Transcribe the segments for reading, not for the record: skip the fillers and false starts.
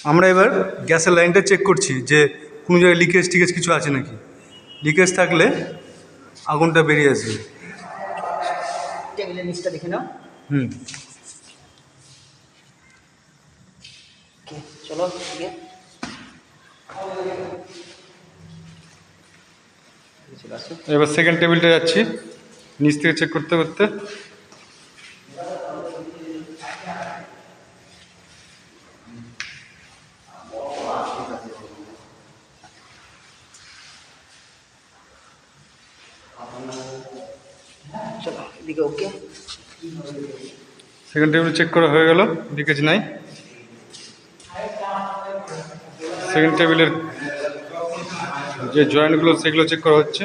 আমরা এবার গ্যাসের লাইনটা চেক করছি যে কোনো জায়গায় লিকেজ টিকেজ কিছু আছে নাকি। লিকেজ থাকলে আগুনটা বেরিয়ে আসবে। টেবিলের নিচটা দেখে নাও। চলো এবার সেকেন্ড টেবিলটা যাচ্ছি নিচ থেকে চেক করতে করতে। চলো এদিকে। ওকে, সেকেন্ড টেবিল চেক করা হয়ে গেল, লিকেজ নাই। সেকেন্ড টেবিলের যে জয়েন্টগুলো সেগুলো চেক করা হচ্ছে।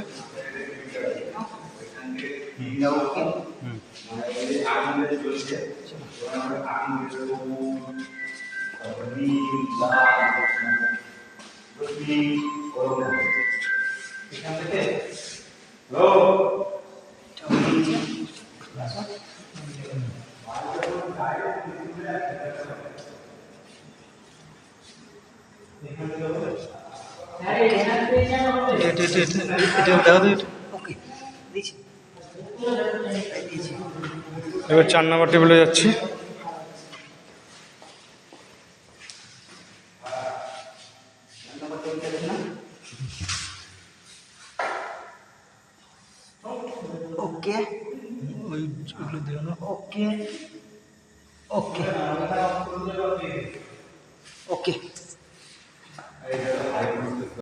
এবার 4 নম্বর টেবিলে যাচ্ছি। ওকে ওকে ওকে ওকে